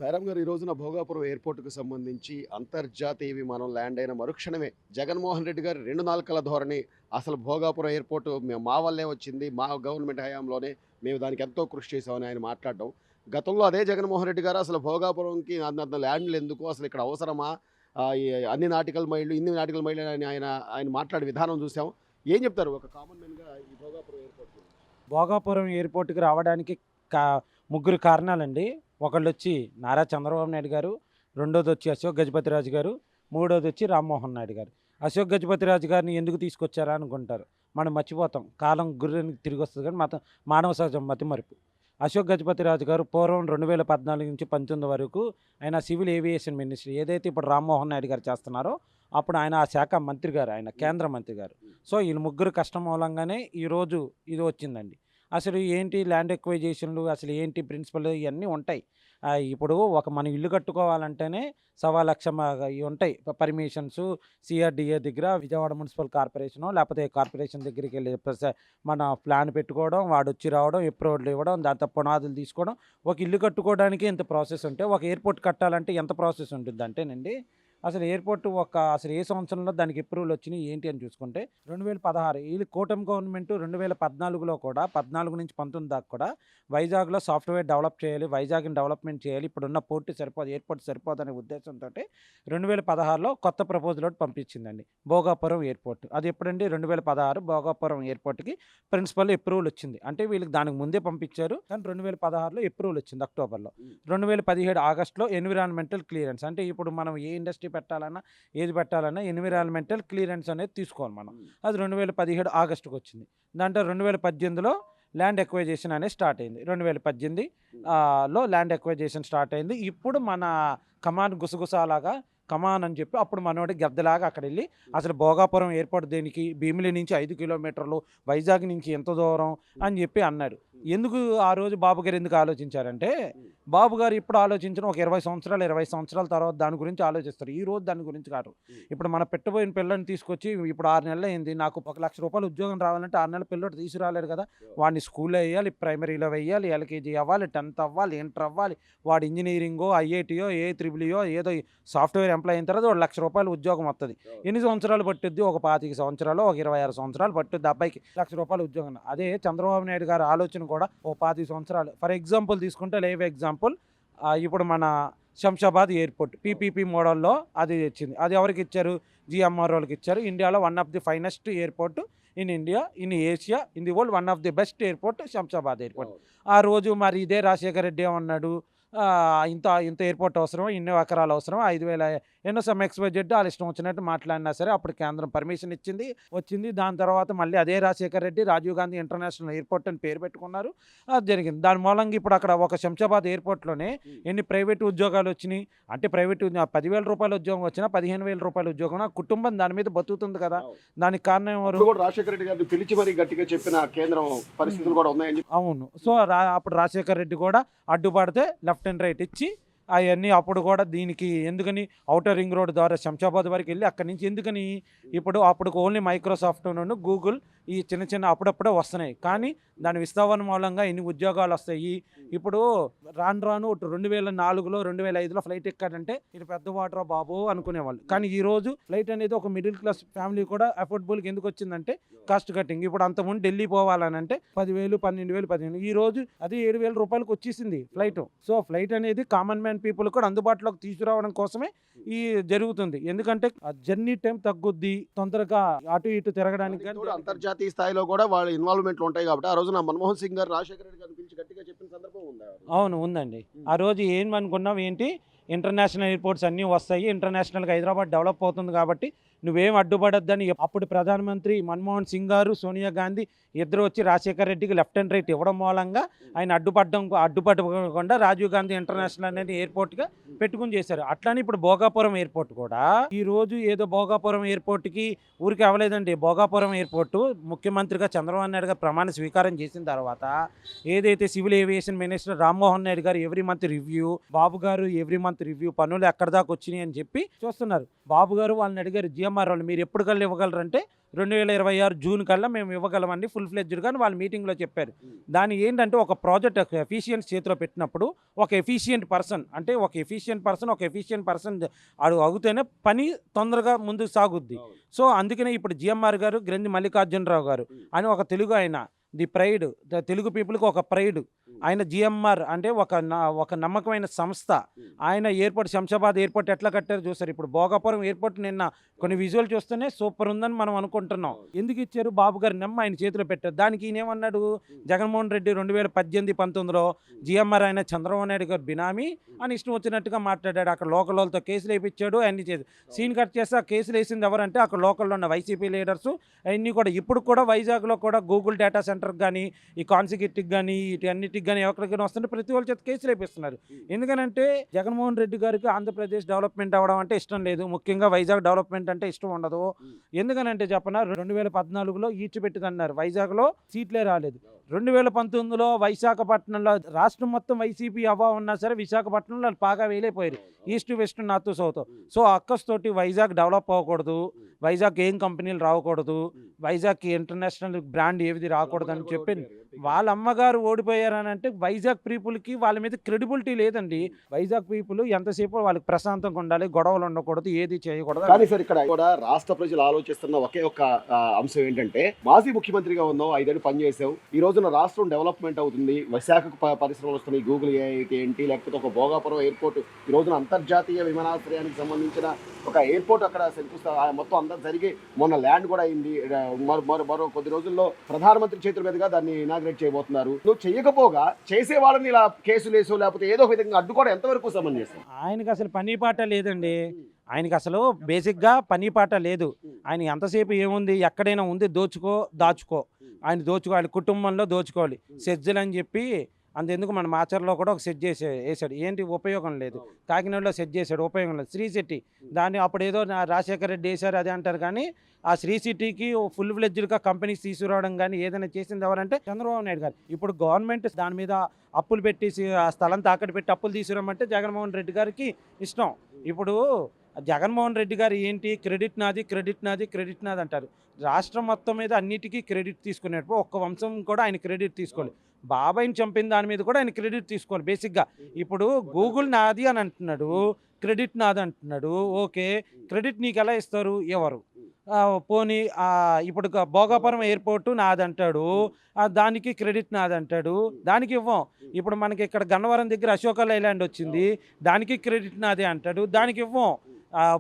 సాయిరామ్ గారు, ఈ రోజున భోగాపురం ఎయిర్‌పోర్ట్‌కి సంబంధించి అంతర్జాతీయ విమానం ల్యాండ్ అయిన మరుక్షణమే జగన్మోహన్ రెడ్డి గారి రెండు నాలుకల ధోరణి, అసలు భోగాపురం ఎయిర్‌పోర్ట్ మా వల్లే వచ్చింది, మా గవర్నమెంట్ హయాంలోనే మేము దానికి ఎంతో కృషి చేశామని ఆయన మాట్లాడడం. గతంలో అదే జగన్మోహన్ రెడ్డి గారు అసలు భోగాపురంకి అంతంత ల్యాండ్‌లు ఎందుకు? అసలు ఇక్కడ అవసరమా? ఈ అన్ని నాటికల్ మైళ్ళు, ఇన్ని నాటికల్ మైళ్ళు అని ఆయన ఆయన మాట్లాడే విధానం చూసాం. ఏం చెప్తారు ఒక కామన్ మ్యాన్‌గా ఈ భోగాపురం ఎయిర్‌పోర్ట్ గురించి? భోగాపురం ఎయిర్‌పోర్ట్‌కి రావడానికి కా ముగ్గురు కారణాలండి. ఒకళ్ళొచ్చి నారా చంద్రబాబు నాయుడు గారు, రెండోదొచ్చి అశోక్ గజపతిరాజు గారు, మూడోదొచ్చి రామ్మోహన్ నాయుడు గారు. అశోక్ గజపతిరాజు గారిని ఎందుకు తీసుకొచ్చారా అనుకుంటారు. మనం మర్చిపోతాం. కాలం గుర్రెనికి తిరిగొస్తది కానీ మానవ సహజం మతిమరుపు. అశోక్ గజపతిరాజు గారు పూర్వం 2014 నుంచి 19 వరకు ఆయన సివిల్ ఏవియేషన్ మినిస్ట్రీ ఏదైతే ఇప్పుడు రామ్మోహన్ నాయుడు గారు చేస్తున్నారో, అప్పుడు ఆయన ఆ శాఖ మంత్రి గారు. ఆయన కేంద్ర మంత్రి గారు. సో, ఈళ్ళు ముగ్గురు కష్టం మూలంగానే ఈరోజు ఇది వచ్చిందండి. అసలు ఏంటి ల్యాండ్ ఎక్వైజేషన్‌లు, అసలు ఏంటి ప్రిన్సిపల్ ఇయన్నీ ఉంటాయి. ఇప్పుడు మనం ఇల్లు కట్టుకోవాలంటేనే సవా లక్ష ఇయి ఉంటాయి. పర్మిషన్స్ సీఆర్‌డీఏ దగ్గర, విజయవాడ మున్సిపల్ కార్పొరేషనో లేకపోతే కార్పొరేషన్ దగ్గరికెళ్ళి మన ప్లాన్ పెట్టుకోవడం, వాడొచ్చి రావడం, అప్రూవల్‌లు ఇవ్వడం, దాంతో పునాదులు తీసుకోవడం. ఒక ఇల్లు కట్టుకోవడానికి ఇంత ప్రాసెస్ ఉంటే, ఒక ఎయిర్‌పోర్ట్ కట్టాలంటే ఎంత ప్రాసెస్ ఉంటుందంటేనండి, అసలు ఎయిర్‌పోర్ట్ అసలు ఏ సంవత్సరంలో దానికి అప్రూవల్ వచ్చినాయి ఏంటి అని చూసుకుంటే 2016 ఇది కూటమి గవర్నమెంట్ 2014లో కూడా 14-19 దాకా కూడా వైజాగ్‌లో సాఫ్ట్‌వేర్ డెవలప్ చేయాలి, వైజాగ్‌ని డెవలప్‌మెంట్ చేయాలి. ఇప్పుడున్న పోర్ట్ సరిపోదు, ఎయిర్‌పోర్ట్ సరిపోదనే ఉద్దేశంతోటి 2016లో కొత్త ప్రపోజల్ ఒకటి పంపించిందండి. భోగాపురం ఎయిర్‌పోర్ట్. అది ఎప్పుడండి 2016 భోగాపురం ఎయిర్‌పోర్ట్‌కి ప్రిన్సిపల్ అప్రూవల్ వచ్చింది. అంటే వీళ్ళకి దానికి ముందే పంపించారు. కానీ 2016లో అప్రూవల్ వచ్చింది అక్టోబర్‌లో. 2017 ఆగస్ట్‌లో ఎన్విరాన్మెంటల్ క్లియరెన్స్. అంటే ఇప్పుడు మనం ఏ ఇండస్ట్రీ పెట్టాలన్నా, ఏది పెట్టాలన్నా ఎన్విరాన్మెంటల్ క్లియరెన్స్ అనేది తీసుకోవాలి మనం. అది 2017 ఆగస్టుకి వచ్చింది. దాంట్లో 2018లో ల్యాండ్ ఎక్వైజేషన్ అనేది స్టార్ట్ అయింది. 2018 లో ల్యాండ్ ఎక్వైజేషన్ స్టార్ట్ అయింది. ఇప్పుడు మన కమాన్ గుసగుసలాగా కమాన్ అని చెప్పి అప్పుడు మనోడు గద్దలాగా అక్కడెళ్ళి అసలు భోగాపురం ఎయిర్‌పోర్ట్ దేనికి? భీమిలి నుంచి 5 కిలోమీటర్లు, వైజాగ్ నుంచి ఎంత దూరం అని చెప్పి అన్నాడు. ఎందుకు ఆ రోజు బాబు గారు ఎందుకు ఆలోచించారంటే, బాబు గారు ఇప్పుడు ఆలోచించిన ఒక 20 సంవత్సరాలు, 20 సంవత్సరాల తర్వాత దాని గురించి ఆలోచిస్తారు. ఈ రోజు దాని గురించి కాదు. ఇప్పుడు మన పెట్టబోయిన పిల్లని తీసుకొచ్చి ఇప్పుడు 6 నెలలు అయింది. నాకు రూ. 1,00,000 ఉద్యోగం రావాలంటే 6 నెలల పిల్లోడు తీసుకురాలేడు కదా! వాడిని స్కూల్‌లో ఎయ్యాలి, ప్రైమరీలో వెయ్యాలి, ఎల్‌కేజీ అవ్వాలి, 10th అవ్వాలి, ఇంటర్ అవ్వాలి. వాడు ఇంజినీరింగో, ఐఐటీయో, ఏఈఈఈ ఏదో సాఫ్ట్‌వేర్ ఎంప్లాయ్ అయిన తర్వాత వాడు రూ. 1,00,000 ఉద్యోగం వత్తది. ఎన్ని సంవత్సరాలు పట్టుద్ది? ఒక 25 సంవత్సరాలో, ఒక 26 సంవత్సరాలు పట్టుద్ది ఆ అబ్బాయికి రూ. 1,00,000 ఉద్యోగం. అదే చంద్రబాబు నాయుడు గారి ఆలోచన కూడా ఓ 25 సంవత్సరాలు. ఫర్ ఎగ్జాంపుల్ తీసుకుంటే లైవ్ ఎగ్జాంపుల్ ఇప్పుడు మన శంషాబాద్ ఎయిర్‌పోర్ట్ పీపీపీ మోడల్‌లో అది తెచ్చింది. అది ఎవరికి ఇచ్చారు? జీఎంఆర్ఓలకి ఇచ్చారు. ఇండియాలో one of the finest airport in India, in Asia, in the world one of the best airport Shamshabad airport. ఆ రోజు మరి ఇదే రాజశేఖర్ రెడ్డి ఏమన్నాడు? ఇంత ఇంత ఎయిర్‌పోర్ట్ అవసరమా? ఇన్ని ఎకరాలు అవసరమా? 5,000 ఎన్నో సమ్ ఎక్స్‌వైజెడ్ ఆళ్ళ ఇష్టం వచ్చినట్టు మాట్లాడినా సరే అప్పుడు కేంద్రం పర్మిషన్ ఇచ్చింది, వచ్చింది. దాని తర్వాత మళ్ళీ అదే రాజశేఖర్ రెడ్డి రాజీవ్ గాంధీ ఇంటర్నేషనల్ ఎయిర్‌పోర్ట్ అని పేరు పెట్టుకున్నారు. అది జరిగింది. దాని మూలంగా ఇప్పుడు అక్కడ ఒక శంషాబాద్ ఎయిర్‌పోర్ట్‌లోనే ఎన్ని ప్రైవేట్ ఉద్యోగాలు వచ్చినాయి. అంటే ప్రైవేట్ రూ. 10,000 ఉద్యోగం వచ్చినా, రూ. 15,000 ఉద్యోగం ఆ కుటుంబం దాని మీద బతుకుతుంది కదా! దానికి కారణం ఎవరు? ఇప్పుడు కూడా రాజశేఖర రెడ్డి గారిని పిలిచి మరీ గట్టిగా చెప్పిన కేంద్రం పరిస్థితులు కూడా ఉన్నాయని అవును. సో, అప్పుడు రాజశేఖర్ రెడ్డి కూడా అడ్డుపడితే లెఫ్ట్ అండ్ రైట్ ఇచ్చి అయన్నీ అప్పుడు కూడా దీనికి ఎందుకని ఔటర్ రింగ్ రోడ్ ద్వారా శంషాబాద్ వరకు వెళ్ళి అక్కడి నుంచి ఎందుకని అప్పుడు ఓన్లీ మైక్రోసాఫ్ట్‌ను, గూగుల్ ఈ చిన్న చిన్న అప్పుడప్పుడే వస్తున్నాయి. కానీ దాని విస్తరణ మూలంగా ఎన్ని ఉద్యోగాలు వస్తాయి. ఇప్పుడు రాను రాను 2004లో, 2005లో ఫ్లైట్ ఎక్కాడంటే ఇది పెద్ద వాటరా బాబు అనుకునేవాళ్ళు. కానీ ఈరోజు ఫ్లైట్ అనేది ఒక మిడిల్ క్లాస్ ఫ్యామిలీ కూడా అఫోర్డబుల్‌గా ఎందుకు వచ్చిందంటే కాస్ట్ కటింగ్. ఇప్పుడు అంతకుముందు ఢిల్లీ పోవాలనంటే 10,000, 12,000, 15,000 ఈ రోజు అది రూ. 7,000 వచ్చేసింది ఫ్లైట్. సో, ఫ్లైట్ అనేది కామన్ మ్యాన్ పీపుల్ కూడా అందుబాటులోకి తీసుకురావడం కోసమే ఈ జరుగుతుంది. ఎందుకంటే జర్నీ టైం తగ్గుద్ది, తొందరగా అటు ఇటు తిరగడానికి. అంతర్జాతీయ స్థాయిలో కూడా వాళ్ళ ఇన్వాల్వ్‌మెంట్‌లు ఉంటాయి కాబట్టి, ఆ రోజున మన్మోహన్ సింగ్ గారు రాజశేఖర రెడ్డి గారిని పిలిచి గట్టిగా చెప్పిన సందర్భం ఉందా? అవును, ఉందండి. ఆ రోజు ఏమనుకున్నాం ఏంటి, ఇంటర్నేషనల్ ఎయిర్‌పోర్ట్స్ అన్నీ వస్తాయి. ఇంటర్నేషనల్‌గా హైదరాబాద్ డెవలప్ అవుతుంది కాబట్టి నువ్వేం అడ్డుపడొద్దని అప్పుడు ప్రధానమంత్రి మన్మోహన్ సింగ్ గారు, సోనియా గాంధీ ఇద్దరు వచ్చి రాజశేఖర్ రెడ్డికి లెఫ్ట్ అండ్ రైట్ ఇవ్వడం మూలంగా ఆయన అడ్డుపడకుండా రాజీవ్ గాంధీ ఇంటర్నేషనల్ అనేది ఎయిర్‌పోర్ట్‌గా పెట్టుకుని చేశారు. అట్లని ఇప్పుడు భోగాపురం ఎయిర్‌పోర్ట్ కూడా ఈ రోజు ఏదో భోగాపురం ఎయిర్‌పోర్ట్‌కి ఊరికే అవ్వలేదండి. భోగాపురం ఎయిర్‌పోర్ట్ ముఖ్యమంత్రిగా చంద్రబాబు నాయుడు గారు ప్రమాణ స్వీకారం చేసిన తర్వాత ఏదైతే civil aviation minister minister Rammohan Naidu గారు ఎవ్రీ మంత్ రివ్యూ, బాబు గారు ఎవ్రీ మంత్ రివ్యూ, పనులు ఎక్కడ దాకా వచ్చినాయి అని చెప్పి చూస్తున్నారు. బాబు గారు వాళ్ళని అడిగారు, జిఎంఆర్ వాళ్ళు మీరు ఎప్పుడు కల్లా ఇవ్వగలరంటే 2026 జూన్ కల్లా మేము ఇవ్వగలమండి ఫుల్ ఫ్లెడ్జ్డ్గా అని వాళ్ళు మీటింగ్లో చెప్పారు. దాని ఏంటంటే ఒక ప్రాజెక్ట్ ఎఫిషియన్స్ చేతిలో పెట్టినప్పుడు ఒక ఎఫిషియెంట్ పర్సన్ అవుతేనే పని తొందరగా ముందుకు సాగుద్ది. సో అందుకనే ఇప్పుడు జిఎంఆర్ గారు గ్రంథి మల్లికార్జునరావు గారు అని ఒక తెలుగు ఆయన, ది ప్రైడ్, తెలుగు పీపుల్కి ఒక ప్రైడ్ ఆయన. జిఎంఆర్ అంటే ఒక నమ్మకమైన సంస్థ. ఆయన ఎయిర్పోర్ట్, శంషాబాద్ ఎయిర్పోర్ట్ ఎట్లా కట్టారు చూసారు. ఇప్పుడు భోగాపురం ఎయిర్పోర్ట్ నిన్న కొన్ని విజువల్ చూస్తేనే సూపర్ ఉందని మనం అనుకుంటున్నాం. ఎందుకు ఇచ్చారు? బాబు గారి నమ్మ ఆయన చేతిలో పెట్టారు. దానికి ఈయనేమన్నాడు, జగన్మోహన్ రెడ్డి 2018-19లో జిఎంఆర్ ఆయన చంద్రబాబు నాయుడు గారు బినామీ అని ఇష్టం వచ్చినట్టుగా మాట్లాడాడు. అక్కడ లోకల్ వాళ్ళతో కేసులు వేయించాడు, అన్ని చేసి సీన్ కట్ చేస్తే ఆ కేసులు వేసింది ఎవరంటే అక్కడ లోకల్లో ఉన్న వైసీపీ లీడర్స్. అవన్నీ కూడా ఇప్పుడు కూడా వైజాగ్లో కూడా గూగుల్ డేటా సెంటర్కి కానీ, ఈ కాన్సిగిట్కి కానీ, వీటన్నిటికి కానీ ఎక్కడికైనా వస్తుంటే ప్రతి వాళ్ళ చేత కేసులు వేపిస్తున్నారు. ఎందుకనంటే జగన్మోహన్ రెడ్డి గారికి ఆంధ్రప్రదేశ్ డెవలప్మెంట్ అవ్వడం అంటే ఇష్టం లేదు, ముఖ్యంగా వైజాగ్ డెవలప్మెంట్ అంటే ఇష్టం ఉండదు. ఎందుకనంటే చెప్పన 2014లో ఈడ్చిపెట్టిదన్నారు, వైజాగ్లో సీట్లే రాలేదు. 2019లో విశాఖపట్నంలో రాష్ట్రం మొత్తం వైసీపీ అవ్వ ఉన్నా సరే విశాఖపట్నంలో బాగా వేలైపోయారు, east west north south. So అక్కస్తోటి వైజాగ్ డెవలప్ అవ్వకూడదు, వైజాగ్ ఏం కంపెనీలు రాకూడదు, వైజాగ్కి ఇంటర్నేషనల్ బ్రాండ్ ఏది రాకూడదు అని చెప్పి వాళ్ళ అమ్మగారు ఓడిపోయారని అంటే వైజాగ్ పీపుల్కి వాళ్ళ మీద క్రెడిబిలిటీ లేదండి. వైజాగ్ పీపుల్ ఎంతసేపు వాళ్ళకి ప్రశాంతంగా ఉండాలి, గొడవలు ఉండకూడదు, ఏది చేయకూడదు. కానీ సార్ ఇక్కడ కూడా రాష్ట్ర ప్రజలు ఆలోచిస్తున్న ఒకే ఒక అంశం ఏంటంటే, మాజీ ముఖ్యమంత్రిగా ఉన్నావు, 5 ఏళ్ళు పనిచేసావు, ఈ రోజున రాష్ట్రం డెవలప్మెంట్ అవుతుంది, విశాఖకు పరిశ్రమలు వస్తున్నాయి, గూగుల్ ఏంటి, లేకపోతే ఒక భోగాపురం ఎయిర్పోర్ట్ ఈ రోజున అంతర్జాతీయ విమానాశ్రయానికి సంబంధించిన ఒక ఎయిర్పోర్ట్ అక్కడ మొత్తం అంతా జరిగి మొన్న ల్యాండ్ కూడా అయింది. మరో కొద్ది రోజుల్లో ప్రధానమంత్రి చేతుల మీదుగా దాన్ని ఇనాగ్రేట్ చేయబోతున్నారు. నువ్వు చేయకపోగా చేసే వాళ్ళని ఇలా కేసులు వేసో లేకపోతే ఏదో ఒక విధంగా అడ్డుకోవడం ఎంతవరకు సమంజసం? ఆయనకి అసలు పని పాట లేదండి. ఆయనకి అసలు బేసిక్గా పని పాట లేదు. ఆయన ఎంతసేపు ఏముంది, ఎక్కడైనా ఉంది దాచుకో, ఆయన కుటుంబంలో దోచుకోవాలి, సెజ్జలు అని చెప్పి. అంతెందుకు మన మాచర్లో కూడా ఒక సెట్ వేసాడు, ఏంటి ఉపయోగం లేదు. కాకినాడలో సెట్ చేశాడు, ఉపయోగం లేదు. శ్రీ సిటీ దాన్ని అప్పుడు ఏదో రాజశేఖర రెడ్డి వేశారు అదే అంటారు, కానీ ఆ శ్రీ సిటీకి ఫుల్ ఫ్లెడ్జ్డ్గా కంపెనీస్ తీసుకురావడం కానీ ఏదైనా చేసింది ఎవరంటే చంద్రబాబు నాయుడు గారు. ఇప్పుడు గవర్నమెంట్ దాని మీద అప్పులు పెట్టేసి ఆ స్థలం తాకట్టు పెట్టి అప్పులు తీసుకురామంటే జగన్మోహన్ రెడ్డి గారికి ఇష్టం. ఇప్పుడు జగన్మోహన్ రెడ్డి గారు ఏంటి, క్రెడిట్ నాది అంటారు. రాష్ట్రం మొత్తం మీద అన్నిటికీ క్రెడిట్ తీసుకునేటప్పుడు ఒక్క వంశం కూడా ఆయన క్రెడిట్ తీసుకోవాలి. బాబాయిని చంపిన దాని మీద కూడా ఆయన క్రెడిట్ తీసుకోవాలి బేసిక్గా. ఇప్పుడు గూగుల్ నాది అని అంటున్నాడు, క్రెడిట్ నాది అంటున్నాడు. ఓకే, క్రెడిట్ నీకు ఎలా ఇస్తారు, ఎవరు? పోనీ ఇప్పుడు భోగాపురం ఎయిర్పోర్టు నాదంటాడు, దానికి క్రెడిట్ నాదంటాడు, దానికి ఇవ్వం. ఇప్పుడు మనకి ఇక్కడ గన్నవరం దగ్గర అశోక లైలాండ్ వచ్చింది, దానికి క్రెడిట్ నాదే అంటాడు, దానికి ఇవ్వం.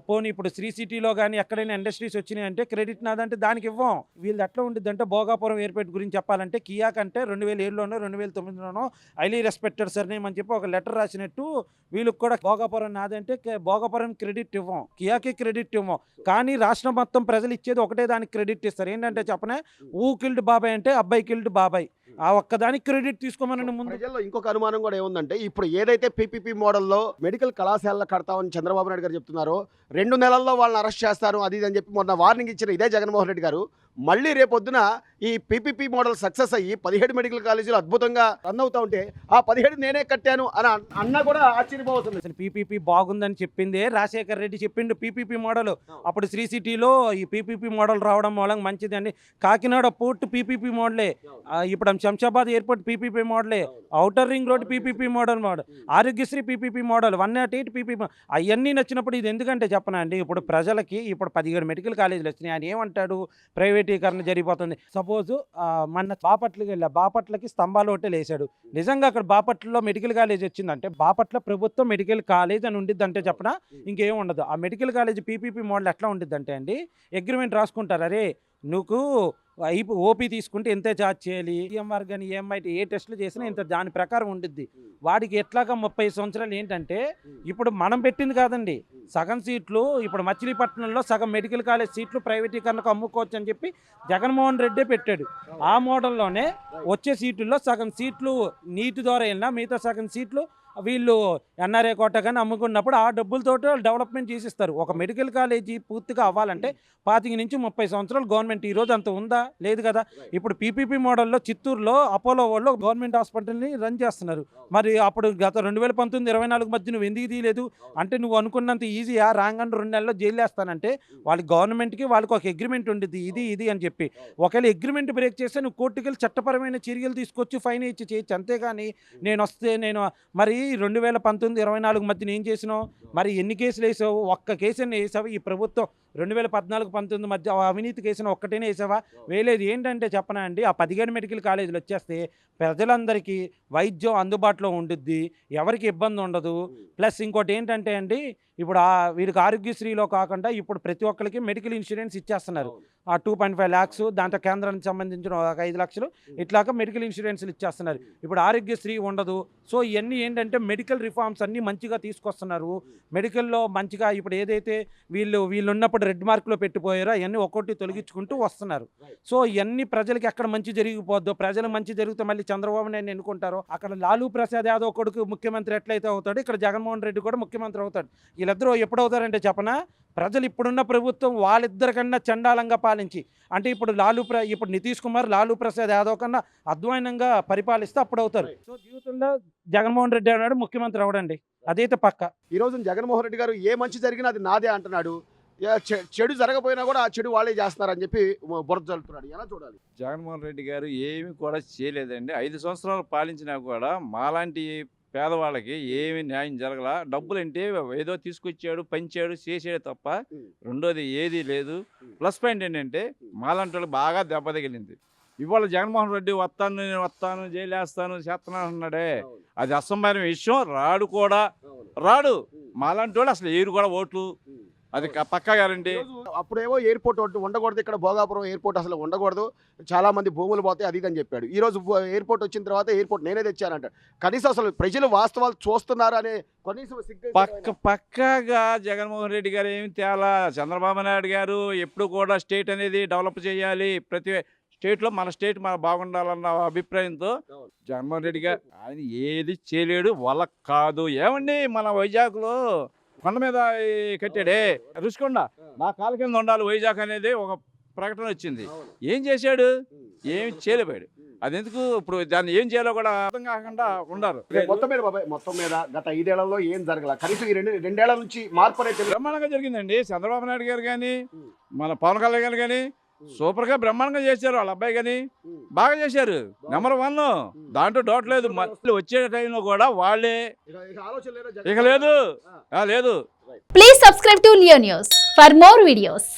పోనీ ఇప్పుడు శ్రీ సిటీలో కానీ ఎక్కడైనా ఇండస్ట్రీస్ వచ్చినాయి అంటే క్రెడిట్ నాదంటే దానికి ఇవ్వం. వీళ్ళు ఎట్లా ఉండిద్దంటే భోగాపురం ఎయిర్పోర్ట్ గురించి చెప్పాలంటే కియా కంటే 2007లోనో 2009లోనో హైలీ రెస్పెక్టెడ్ సర్నేమ్ అని చెప్పి ఒక లెటర్ రాసినట్టు వీళ్ళకి కూడా భోగాపురం నాదంటే భోగాపురం క్రెడిట్ ఇవ్వం, కియాకి క్రెడిట్ ఇవ్వం. కానీ రాష్ట్రం మొత్తం ప్రజలు ఇచ్చేది ఒకటే దానికి క్రెడిట్ ఇస్తారు. ఏంటంటే చెప్పనే, కిల్డ్ బాబాయ్ అంటే అబ్బాయి కిల్డ్ బాబాయ్, ఆ ఒక్కదానికి క్రెడిట్ తీసుకోమని ముందు. ప్రజల్లో ఇంకొక అనుమానం కూడా ఏముందంటే, ఇప్పుడు ఏదైతే పీపీపీ మోడల్లో మెడికల్ కళాశాలలో కడతామని చంద్రబాబు నాయుడు గారు చెప్తున్నారో, 2 నెలల్లో వాళ్ళని అరెస్ట్ చేస్తారు అది ఇది అని చెప్పి మొన్న వార్నింగ్ ఇచ్చిన ఇదే జగన్మోహన్ రెడ్డి గారు మళ్ళీ రేపొద్దున ఈ పీపీపీ మోడల్ సక్సెస్ అయ్యి 17 మెడికల్ కాలేజీలు అద్భుతంగా రన్ అవుతా ఉంటే ఆ 17 నేనే కట్టాను అని అన్నా కూడా ఆశ్చర్యపోతుంది. అసలు పీపీపీ బాగుందని చెప్పిందే రాజశేఖర రెడ్డి చెప్పిండు. పీపీపీ మోడల్ అప్పుడు శ్రీ సిటీలో ఈ పీపీపీ మోడల్ రావడం మూలంగా మంచిది అండి. కాకినాడ పోర్ట్ పీపీపీ మోడలే, ఇప్పుడు శంషాబాద్ ఎయిర్పోర్ట్ పీపీపీ మోడలే, outer ring road PPP model, Aarogyasri PPP model, 108 PPP, అవన్నీ నచ్చినప్పుడు ఇది ఎందుకంటే చెప్పనా అండి, ఇప్పుడు ప్రజలకి ఇప్పుడు 17 మెడికల్ కాలేజీలు వచ్చినాయి. ఆయన ఏమంటాడు, ప్రైవేటీకరణ జరిగిపోతుంది. సపోజ్ మన బాపట్లకి వెళ్ళా, బాపట్లకి స్తంభాలు ఒకటే లేసాడు. నిజంగా అక్కడ బాపట్లలో మెడికల్ కాలేజ్ వచ్చిందంటే బాపట్ల ప్రభుత్వం మెడికల్ కాలేజ్ అని ఉండిద్ది అంటే చెప్పనా, ఇంకేం ఉండదు. ఆ మెడికల్ కాలేజ్ పీపీపీ మోడల్ ఎట్లా ఉండిద్ది అంటే అండి, అగ్రిమెంట్ రాసుకుంటారు, అరే నువ్వు ఓపీ తీసుకుంటే ఎంతే ఛార్జ్ చేయాలి, ఈఎంఆర్ కానీ ఈఎంఐ ఏ టెస్టులు చేసినా ఇంత దాని ప్రకారం ఉండిద్ది. వాడికి ఎట్లాగా 30 సంవత్సరాలు ఏంటంటే ఇప్పుడు మనం పెట్టింది కాదండి, సగం సీట్లు ఇప్పుడు మచిలీపట్నంలో సగం మెడికల్ కాలేజ్ సీట్లు ప్రైవేటీకరణకు అమ్ముకోవచ్చు అని చెప్పి జగన్మోహన్ రెడ్డే పెట్టాడు. ఆ మోడల్లోనే వచ్చే సీట్లలో సగం సీట్లు నీటి ద్వారా వెళ్ళినా మిగతా సగం సీట్లు వీళ్ళు ఎన్ఆర్ఏ కోట కానీ అమ్ముకున్నప్పుడు ఆ డబ్బులతో డెవలప్మెంట్ చేసిస్తారు. ఒక మెడికల్ కాలేజీ పూర్తిగా అవ్వాలంటే 25 నుంచి 30 సంవత్సరాలు గవర్నమెంట్ ఈ రోజు అంత ఉందా? లేదు కదా. ఇప్పుడు పీపీపీ మోడల్లో చిత్తూరులో అపోలో వాళ్ళు గవర్నమెంట్ హాస్పిటల్ని రన్ చేస్తున్నారు. మరి అప్పుడు గత 2019-24 మధ్య నువ్వు ఎందుకు తీయలేదు అంటే నువ్వు అనుకున్నంత ఈజీయా? రాగానే 2 నెలల్లో జైలు వేస్తానంటే వాళ్ళకి గవర్నమెంట్కి వాళ్ళకి ఒక అగ్రిమెంట్ ఉండేది ఇది అని చెప్పి. ఒకవేళ అగ్రిమెంట్ బ్రేక్ చేస్తే నువ్వు కోర్టుకి వెళ్ళి చట్టపరమైన చర్యలు తీసుకొచ్చి ఫైన్ ఇచ్చి చేయొచ్చు. అంతేగాని నేను మరి 2019-24 మధ్యన ఏం చేసినావు? మరి ఎన్ని కేసులు వేసావు? ఒక్క కేసుని వేసావు ఈ ప్రభుత్వం? 2014-19 మధ్య అవినీతి కేసును ఒక్కటేనే వేసావా? వేయలేదు. ఏంటంటే చెప్పనా అండి, ఆ 17 మెడికల్ కాలేజీలు వచ్చేస్తే ప్రజలందరికీ వైద్యం అందుబాటులో ఉండుద్ది, ఎవరికి ఇబ్బంది ఉండదు. ప్లస్ ఇంకోటి ఏంటంటే అండి, ఇప్పుడు వీరికి ఆరోగ్యశ్రీలో కాకుండా ఇప్పుడు ప్రతి ఒక్కరికి మెడికల్ ఇన్సూరెన్స్ ఇచ్చేస్తున్నారు. ఆ 2.5 lakhs, దాంతో కేంద్రానికి సంబంధించిన ఒక 5 లక్షలు ఇట్లాగా మెడికల్ ఇన్సూరెన్స్లు ఇచ్చేస్తున్నారు. ఇప్పుడు ఆరోగ్యశ్రీ ఉండదు. సో ఇవన్నీ ఏంటంటే మెడికల్ రిఫార్మ్స్ అన్నీ మంచిగా తీసుకొస్తున్నారు. మెడికల్లో మంచిగా ఇప్పుడు ఏదైతే వీళ్ళు ఉన్నప్పుడు రెడ్ మార్క్లో పెట్టిపోయారో అవన్నీ ఒక్కొక్కటి తొలగించుకుంటూ వస్తున్నారు. సో ఇవన్నీ ప్రజలకి ఎక్కడ మంచి జరిగిపోద్దో, ప్రజలు మంచి జరిగితే మళ్ళీ చంద్రబాబు నాయుడు ఎన్నుకుంటారో. అక్కడ లాలూ ప్రసాద్ యాదవ్ కొడుకు ముఖ్యమంత్రి ఎట్లయితే అవుతాడు, ఇక్కడ జగన్మోహన్ రెడ్డి కూడా ముఖ్యమంత్రి అవుతాడు. వీళ్ళిద్దరూ ఎప్పుడు అవుతారంటే చెప్పనా, ప్రజలు ఇప్పుడున్న ప్రభుత్వం వాళ్ళిద్దరికన్నా చండాలంగా పాలించి, అంటే ఇప్పుడు ఇప్పుడు నితీష్ కుమార్ లాలూ ప్రసాద్ యాదవ్ కన్నా అధ్వానంగా పరిపాలిస్తే అప్పుడు అవుతారు. సో జీవితంలో జగన్మోహన్ రెడ్డి అన్నాడు ముఖ్యమంత్రి అవడండి, అదైతే పక్క. ఈ రోజు జగన్మోహన్ రెడ్డి గారు ఏ మంచి జరిగినా అది నాదే అంటున్నాడు. చెడు జరగపోయినా కూడా ఆ చెడు వాళ్ళే చేస్తున్నారని చెప్పి బురద చల్లుతున్నాడు. ఎలా చూడాలి? జగన్మోహన్ రెడ్డి గారు ఏమి కూడా చేయలేదండి. 5 సంవత్సరాలు పాలించినా కూడా మాలాంటి పేదవాళ్ళకి ఏమి న్యాయం జరగల. డబ్బులు అంటే ఏదో తీసుకొచ్చాడు, పంచాడు, చేసాడు తప్ప రెండోది ఏదీ లేదు. ప్లస్ పాయింట్ ఏంటంటే మాలాంటి వాళ్ళకి బాగా దెబ్బ తగిలింది. ఇవాళ జగన్మోహన్ రెడ్డి వస్తాను జైలు వేస్తాను చేస్తున్నాను అన్నాడే, అది అసంభవమైన విషయం. రాడు కూడా రాడు. మాలాంటి వాళ్ళు అసలు ఏరు కూడా ఓట్లు, అది పక్కా గ్యారంటీ. అప్పుడేమో ఎయిర్పోర్ట్ ఉండకూడదు, ఇక్కడ భోగాపురం ఎయిర్పోర్ట్ అసలు ఉండకూడదు, చాలా మంది భూములు పోతాయి అది అని చెప్పాడు. ఈ రోజు ఎయిర్పోర్ట్ వచ్చిన తర్వాత ఎయిర్పోర్ట్ నేనే తెచ్చానంట. కనీసం అసలు ప్రజలు వాస్తవాలు చూస్తున్నారు అనే కనీసం పక్కాగా జగన్మోహన్ రెడ్డి గారు ఏమి తేలా. చంద్రబాబు నాయుడు గారు ఎప్పుడు కూడా స్టేట్ అనేది డెవలప్ చేయాలి, ప్రతి స్టేట్లో మన స్టేట్ మన బాగుండాలన్న అభిప్రాయంతో జగన్మోహన్ రెడ్డి గారు ఆయన ఏది చేయలేడు. వాళ్ళ కాదు. ఏమండి మన వైజాగ్లో కొండ మీద కట్టాడే రుషికొండ, నా కాళ్ళ కింద ఉండాలి వైజాగ్ అనేది ఒక ప్రకటన వచ్చింది. ఏం చేశాడు? ఏమి చేయలేపాడు. అది ఎందుకు ఇప్పుడు దాన్ని ఏం చేయాలో కూడా అర్థం కాకుండా ఉండారు. మొత్తం మీద గత 5 ఏళ్లలో ఏం జరగల, కనీసం ఈ 2 ఏళ్ల నుంచి మార్పు అనేది బ్రహ్మాండంగా జరిగిందండి. చంద్రబాబు నాయుడు గారు కానీ మన పవన్ కళ్యాణ్ గారు కానీ సూపర్గా బ్రహ్మాండంగా చేశారు. వాళ్ళ అబ్బాయి కానీ బాగా చేశారు. నెంబర్ 1, దాంట్లో డౌట్ లేదు. మళ్ళీ వచ్చే టైంలో కూడా వాళ్ళే ఇక లేదు. Please subscribe to Leo news for more videos.